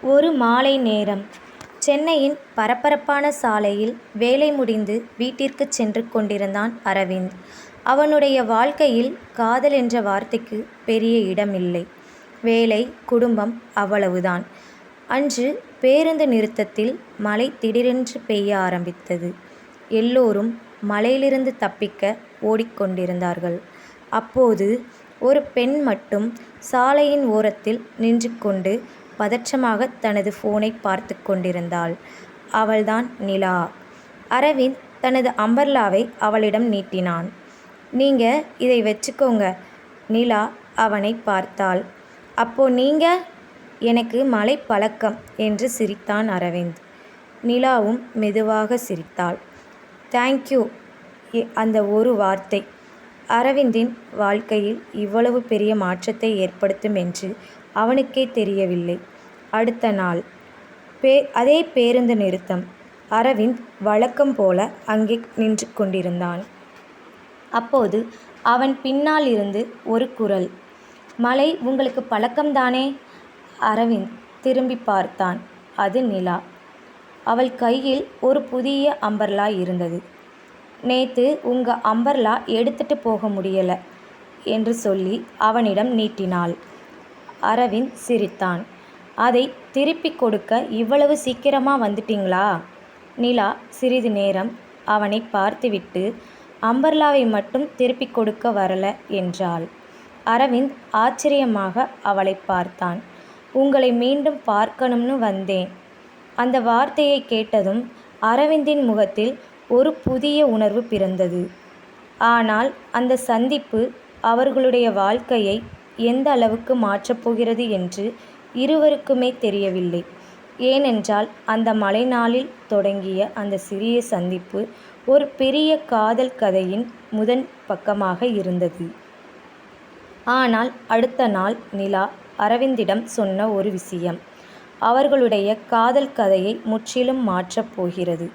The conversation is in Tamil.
ஒரு மாலை நேரம். சென்னையின் பரபரப்பான சாலையில் வேலை முடிந்து வீட்டிற்குச் சென்று கொண்டிருந்தான் அரவிந்த். அவனுடைய வாழ்க்கையில் காதல் என்ற வார்த்தைக்கு பெரிய இடமில்லை. வேலை, குடும்பம் அவ்வளவுதான். அன்று பேருந்து நிறுத்தத்தில் மழை திடீரென்று பெய்ய ஆரம்பித்தது. எல்லோரும் மழையிலிருந்து தப்பிக்க ஓடிக்கொண்டிருந்தார்கள். அப்போது ஒரு பெண் மட்டும் சாலையின் ஓரத்தில் நின்று கொண்டு பதற்றமாக தனது போனை பார்த்து கொண்டிருந்தாள். அவள்தான் நிலா. அரவிந்த் தனது அம்பர்லாவை அவளிடம் நீட்டினான். நீங்க இதை வச்சுக்கோங்க. நிலா அவனை பார்த்தாள். அப்போ நீங்க? எனக்கு மழை பழக்கம் என்று சிரித்தான் அரவிந்த். நிலாவும் மெதுவாக சிரித்தாள். தேங்க்யூ. அந்த ஒரு வார்த்தை அரவிந்தின் வாழ்க்கையில் இவ்வளவு பெரிய மாற்றத்தை ஏற்படுத்தும் என்று அவனுக்கே தெரியவில்லை. அடுத்த நாள் அதே பேருந்து நிறுத்தம். அரவிந்த் வழக்கம் போல அங்கே நின்று கொண்டிருந்தான். அப்போது அவன் பின்னால் இருந்து ஒரு குரல். மழை உங்களுக்கு பழக்கம்தானே? அரவிந்த் திரும்பி பார்த்தான். அது நிலா. அவள் கையில் ஒரு புதிய அம்பர்லா இருந்தது. நேத்து உங்க அம்பர்லா எடுத்துட்டு போக முடியல என்று சொல்லி அவனிடம் நீட்டினாள். அரவிந்த் சிரித்தான். அதை திருப்பி கொடுக்க இவ்வளவு சீக்கிரமா வந்துட்டீங்களா? நிலா சிறிது நேரம் அவனை பார்த்துவிட்டு அம்பர்லாவை மட்டும் திருப்பி கொடுக்க வரல என்றாள். அரவிந்த் ஆச்சரியமாக அவளை பார்த்தான். உங்களை மீண்டும் பார்க்கணும்னு வந்தேன். அந்த வார்த்தையை கேட்டதும் அரவிந்தின் முகத்தில் ஒரு புதிய உணர்வு பிறந்தது. ஆனால் அந்த சந்திப்பு அவர்களுடைய வாழ்க்கையை எந்த அளவுக்கு மாற்றப் போகிறது என்று இருவருக்குமே தெரியவில்லை. ஏனென்றால் அந்த மழை நாளில் தொடங்கிய அந்த சிறிய சந்திப்பு ஒரு பெரிய காதல் கதையின் முதல் பக்கமாக இருந்தது. ஆனால் அடுத்த நாள் நிலா அரவிந்திடம் சொன்ன ஒரு விஷயம் அவர்களுடைய காதல் கதையை முற்றிலும் மாற்றப் போகிறது.